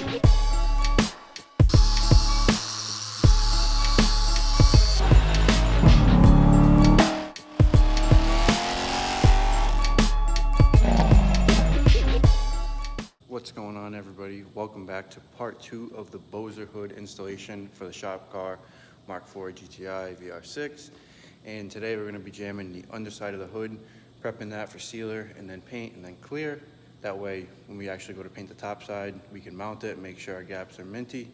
What's going on, everybody? Welcome back to part 2 of the Boser hood installation for the shop car mk4 GTI VR6. And today we're going to be jamming the underside of the hood, prepping that for sealer and then paint and then clear. That way when we actually go to paint the top side, we can mount it, make sure our gaps are minty,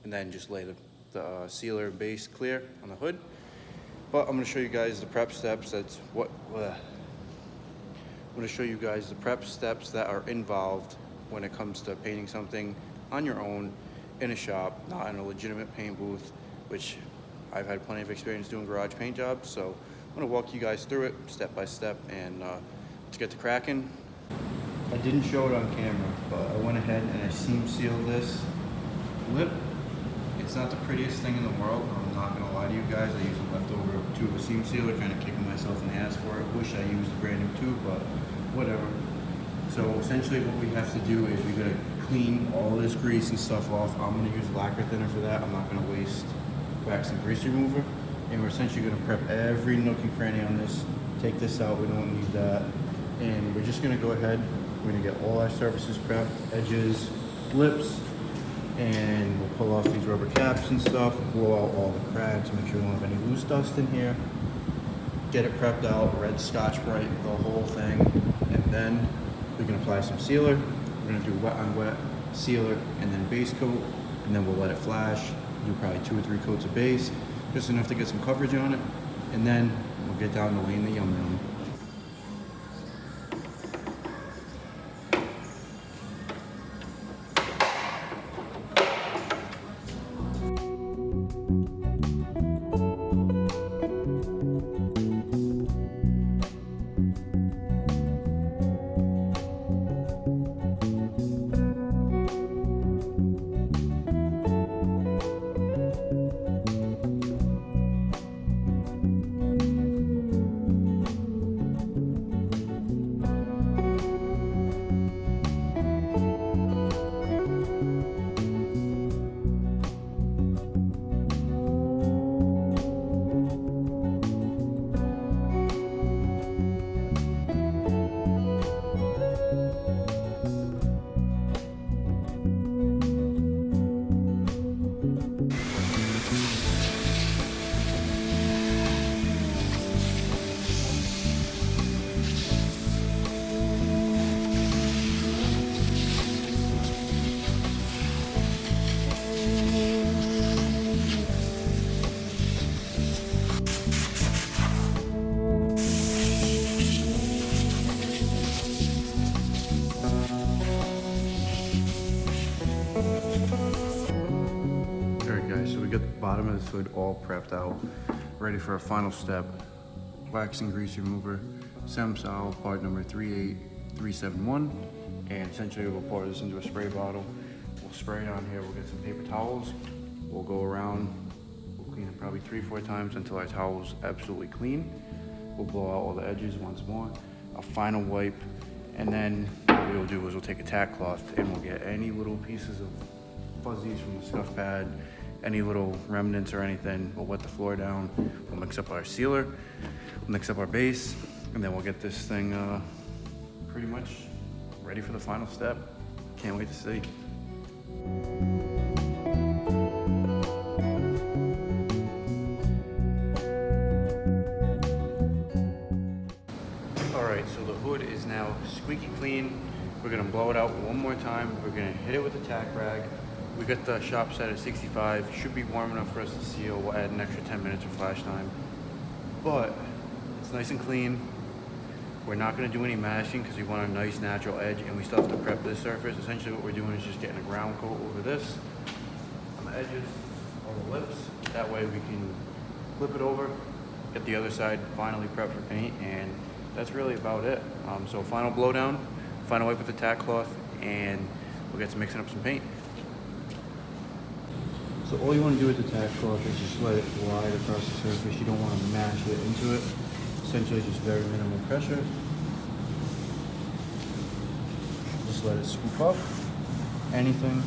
and then just lay the sealer base clear on the hood. But I'm going to show you guys the prep steps. I'm going to show you guys the prep steps that are involved when it comes to painting something on your own in a shop, not in a legitimate paint booth, which I've had plenty of experience doing garage paint jobs. So I'm gonna walk you guys through it step by step, and let's get to cracking. I didn't show it on camera, but I went ahead and I seam sealed this lip. It's not the prettiest thing in the world, I'm not gonna lie to you guys. I used a leftover tube of seam sealer, kind of kicking myself in the ass for it. Wish I used a brand new tube, but whatever. So essentially what we have to do is we gotta clean all this grease and stuff off. I'm gonna use lacquer thinner for that. I'm not gonna waste wax and grease remover. And we're essentially gonna prep every nook and cranny on this. Take this out, we don't need that. And we're just gonna go ahead, we're gonna get all our surfaces prepped, edges, lips, and we'll pull off these rubber caps and stuff, blow out all the cracks, make sure we don't have any loose dust in here. Get it prepped out, red Scotch-Brite, the whole thing, and then we can apply some sealer. We're gonna do wet on wet, sealer, and then base coat, and then we'll let it flash. Do probably 2 or 3 coats of base, just enough to get some coverage on it, and then we'll get down to laying the yum yum. So we got the bottom of this hood all prepped out, ready for our final step. Wax and grease remover, Samsal part number 38371. And essentially we'll pour this into a spray bottle. We'll spray it on here, we'll get some paper towels. We'll go around, we'll clean it probably 3-4 times until our towel's absolutely clean. We'll blow out all the edges once more, a final wipe, and then what we'll do is we'll take a tack cloth and we'll get any little pieces of fuzzies from the scuff pad, any little remnants or anything. We'll wet the floor down, we'll mix up our sealer, we'll mix up our base, and then we'll get this thing pretty much ready for the final step. Can't wait to see. Alright, so the hood is now squeaky clean. We're gonna blow it out one more time. We're gonna hit it with a tack rag. We got the shop set at 65. Should be warm enough for us to seal. We'll add an extra 10 minutes of flash time. But it's nice and clean. We're not gonna do any masking because we want a nice natural edge, and we still have to prep this surface. Essentially what we're doing is just getting a ground coat over this on the edges, all the lips. That way we can flip it over, get the other side finally prepped for paint, and that's really about it. So final blowdown, final wipe with the tack cloth, and we'll get to mixing up some paint. So all you want to do with the tack cloth is just let it glide across the surface. You don't want to mash it into it. Essentially just very minimal pressure. Just let it scoop up anything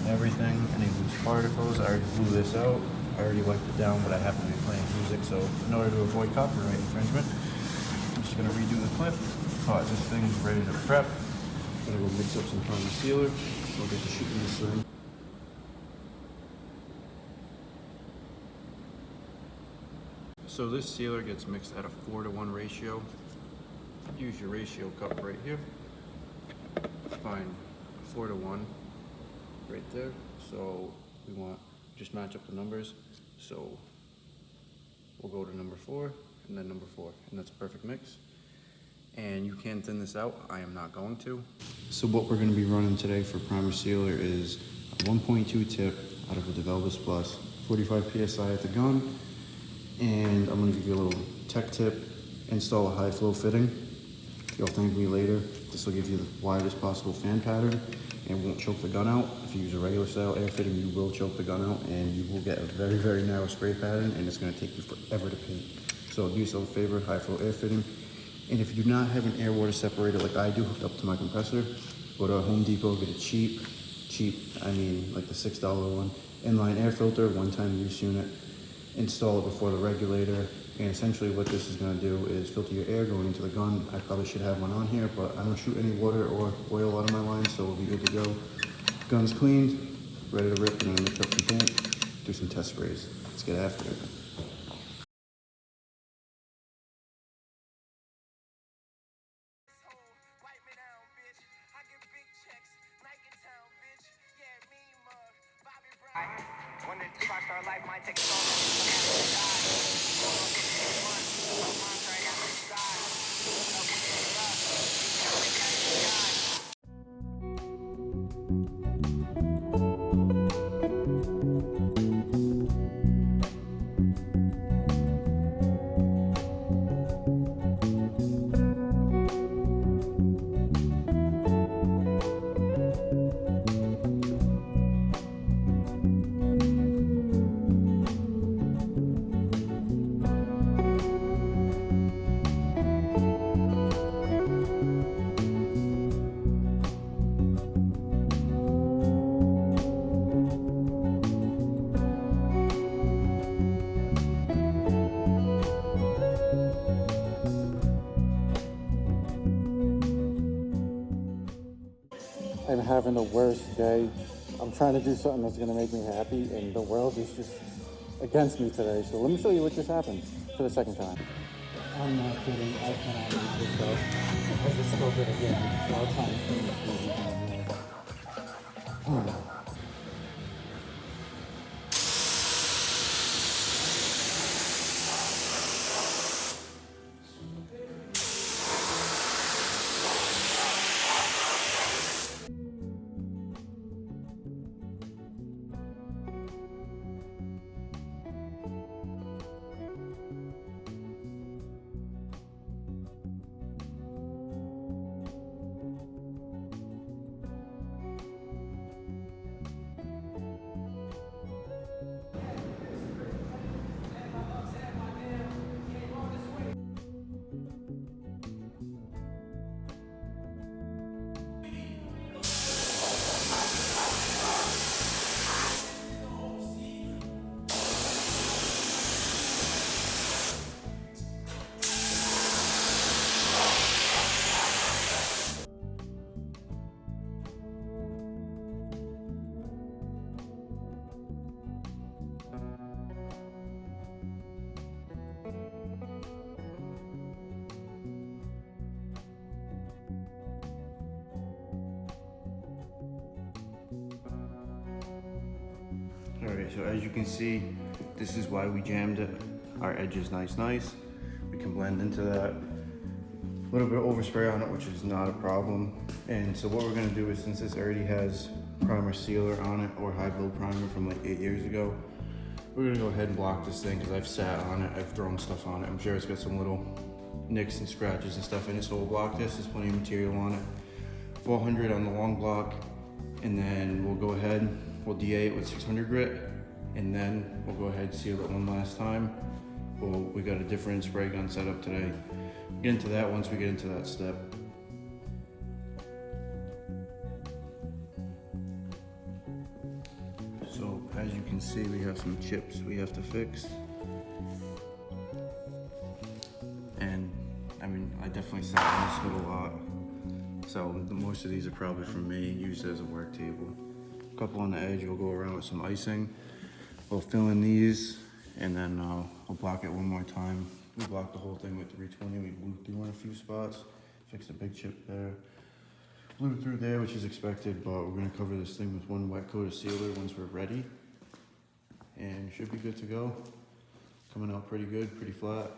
everything, any loose particles. I already blew this out. I already wiped it down, but I happen to be playing music, so in order to avoid copyright infringement, I'm just gonna redo the clip. This thing's ready to prep. Gonna go mix up some primer sealer. We'll get to shooting this thing. So this sealer gets mixed at a 4-to-1 ratio. Use your ratio cup right here. Find 4-to-1 right there. So we want just match up the numbers. So we'll go to number 4 and then number 4, and that's a perfect mix. And you can thin this out. I am not going to. So what we're going to be running today for primer sealer is a 1.2 tip out of a Developus Plus, 45 PSI at the gun. And I'm going to give you a little tech tip. Install a high flow fitting. You'll thank me later. This will give you the widest possible fan pattern and won't choke the gun out. If you use a regular style air fitting, you will choke the gun out and you will get a very, very narrow spray pattern, and it's going to take you forever to paint. So do yourself a favor, high flow air fitting. And if you do not have an air water separator like I do hooked up to my compressor, go to Home Depot, get a cheap, I mean like the $6 one, inline air filter, one-time use unit. Install it before the regulator, and essentially what this is going to do is filter your air going into the gun. I probably should have one on here, but I don't shoot any water or oil out of my lines, so we'll be good to go. Gun's cleaned, ready to rip. I'm going to mix up some paint, do some test sprays. Let's get after it. When the rock star life might take so long, I'm having the worst day. I'm trying to do something that's gonna make me happy, and the world is just against me today. So let me show you what just happened for the second time. I'm not kidding. I cannot believe this though. I just spilled it again. I'll try and clean it again. Alright, so as you can see, this is why we jammed it. Our edge is nice. We can blend into that. A little bit of overspray on it, which is not a problem. And so what we're gonna do is, since this already has primer sealer on it, or high build primer from like 8 years ago, we're gonna go ahead and block this thing, because I've sat on it, I've thrown stuff on it. I'm sure it's got some little nicks and scratches and stuff in it, so we'll block this. There's plenty of material on it. 400 on the long block, and then we'll go ahead, we'll DA it with 600 grit, and then we'll go ahead and seal it one last time. We got a different spray gun set up today. We'll get into that once we get into that step. see, we have some chips we have to fix. And I mean, I definitely sat on this hood a lot. So most of these are probably from me, used as a work table. A couple on the edge, we'll go around with some icing. We'll fill in these, and then I'll block it one more time. We blocked the whole thing with 320. We blew through in a few spots, fixed a big chip there. Blew through there, which is expected, but we're gonna cover this thing with one wet coat of sealer once we're ready. And should be good to go. Coming out pretty good, pretty flat.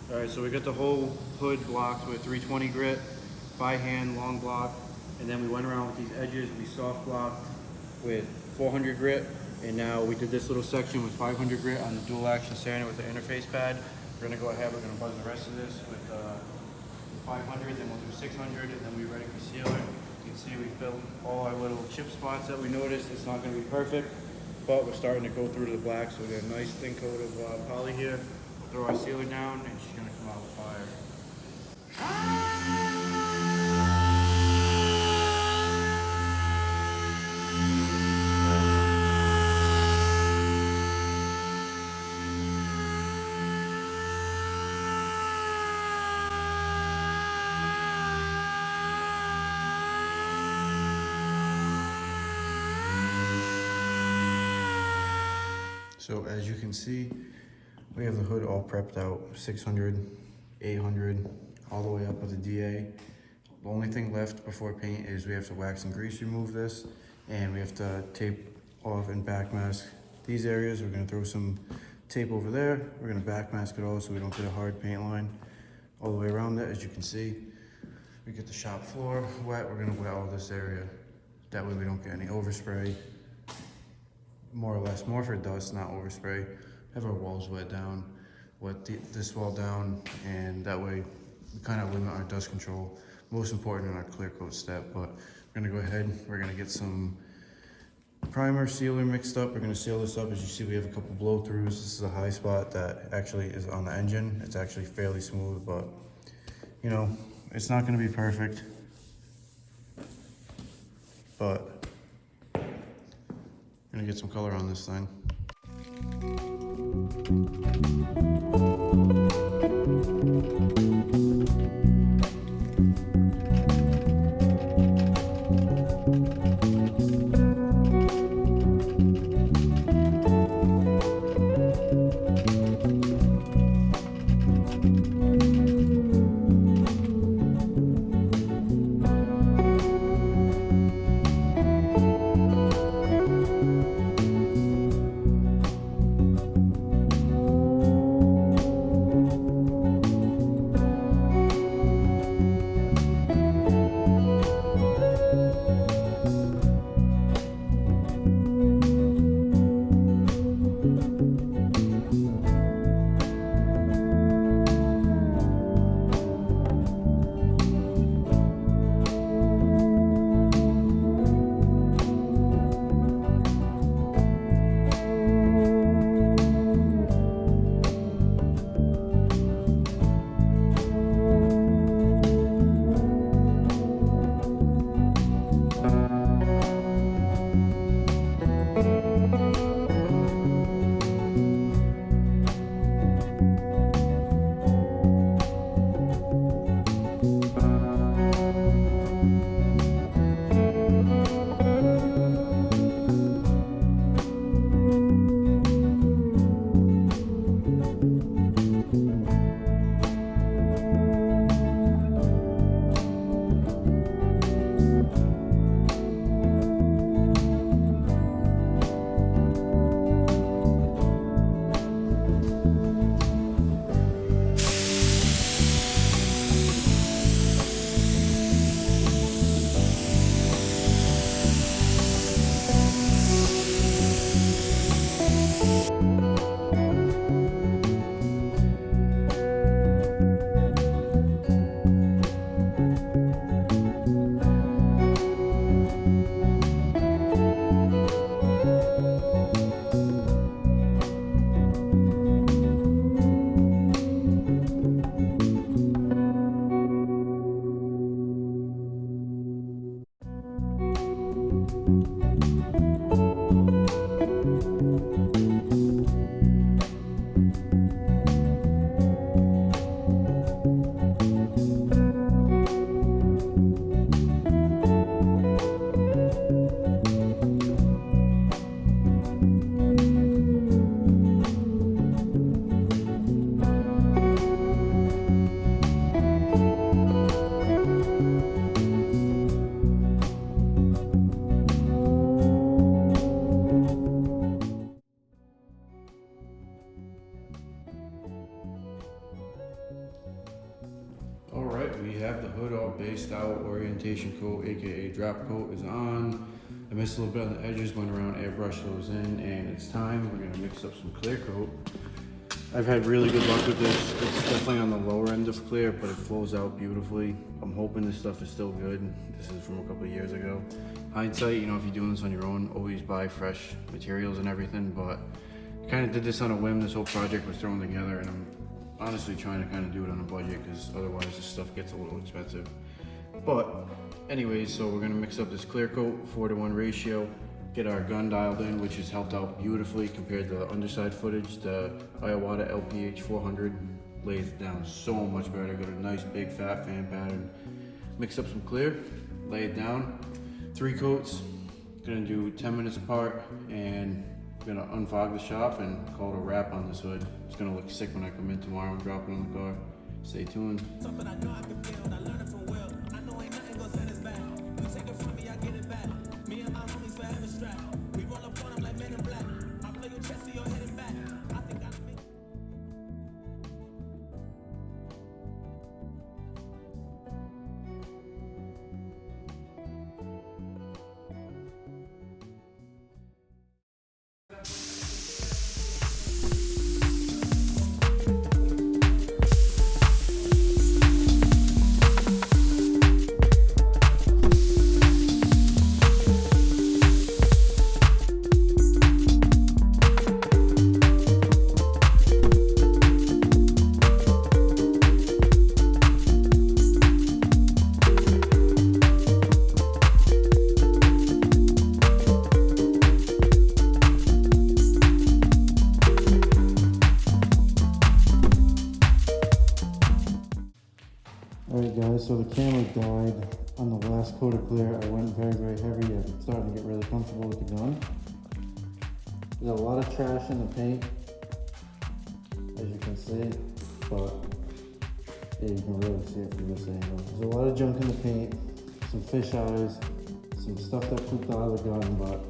All right, so we got the whole hood blocked with 320 grit, by hand, long block. And then we went around with these edges, we soft blocked with 400 grit. And now we did this little section with 500 grit on the dual action sander with the interface pad. We're gonna go ahead, we're gonna buzz the rest of this with 500, then we'll do 600, and then we're ready for sealer. You can see we filled all our little chip spots that we noticed. It's not gonna be perfect, but we're starting to go through to the black, so we got a nice thin coat of poly here. Throw our sealer down, and she's gonna come out with fire. So as you can see, we have the hood all prepped out, 600, 800, all the way up with the DA. The only thing left before paint is we have to wax and grease remove this, and we have to tape off and backmask these areas. We're gonna throw some tape over there. We're gonna backmask it all so we don't get a hard paint line all the way around it. As you can see, we get the shop floor wet. We're gonna wet all this area. That way we don't get any overspray. More or less, more for dust, not overspray. Have our walls wet down, this wall down, and that way we kind of limit our dust control. Most important in our clear coat step, but we're gonna go ahead, we're gonna get some primer sealer mixed up. We're gonna seal this up. As you see, we have a couple blow throughs. This is a high spot that actually is on the engine. It's actually fairly smooth, but you know, it's not gonna be perfect, but gonna get some color on this thing. lubrication coat, aka drop coat, is on. I missed a little bit on the edges, went around, airbrush those in, and it's time. We're gonna mix up some clear coat. I've had really good luck with this. It's definitely on the lower end of clear, but it flows out beautifully. I'm hoping this stuff is still good. This is from a couple of years ago. Hindsight, you know, if you're doing this on your own, always buy fresh materials and everything, but I kind of did this on a whim. This whole project was thrown together, and I'm honestly trying to kind of do it on a budget because otherwise this stuff gets a little expensive. But anyways, so we're gonna mix up this clear coat, 4:1 ratio, get our gun dialed in, which has helped out beautifully compared to the underside footage. The Iowata LPH 400 lays it down so much better. Got a nice big fat fan pattern. Mix up some clear, lay it down. 3 coats, gonna do 10 minutes apart, and we're gonna unfog the shop and call it a wrap on this hood. It's gonna look sick when I come in tomorrow and drop it on the car. Stay tuned. Alright guys, so the camera died on the last coat of clear. I went very, very heavy. I'm starting to get really comfortable with the gun. There's a lot of trash in the paint, as you can see, but yeah, you can really see it from this angle. There's a lot of junk in the paint, some fish eyes, some stuff that pooped out of the gun, but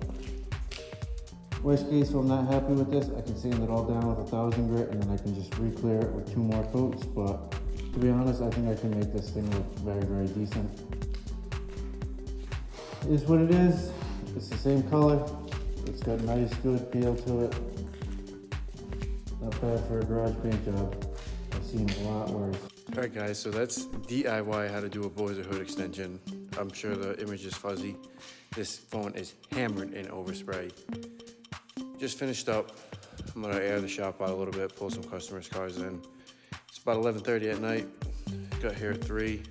worst case, if I'm not happy with this, I can sand it all down with 1000 grit and then I can just re-clear it with 2 more coats, but to be honest, I think I can make this thing look very, very decent. It is what it is. It's the same color. It's got nice, good feel to it. Not bad for a garage paint job. I've seen a lot worse. Alright guys, so that's DIY how to do a boser hood extension. I'm sure the image is fuzzy. This phone is hammered in overspray. Just finished up. I'm gonna air the shop out a little bit, pull some customers' cars in. It's about 11:30 at night. Got here at 3.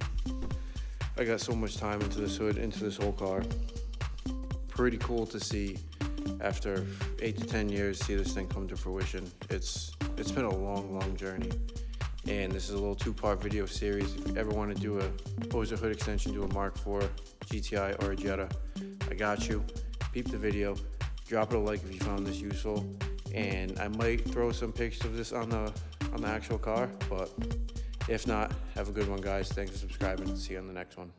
I got so much time into this hood, into this whole car. Pretty cool to see after 8 to 10 years, see this thing come to fruition. It's been a long, long journey. And this is a little 2-part video series. If you ever want to do a boser hood extension to a Mark IV, GTI, or a Jetta, I got you. Peep the video. Drop it a like if you found this useful. And I might throw some pictures of this on the actual car, but if not, have a good one, guys. Thanks for subscribing. See you on the next one.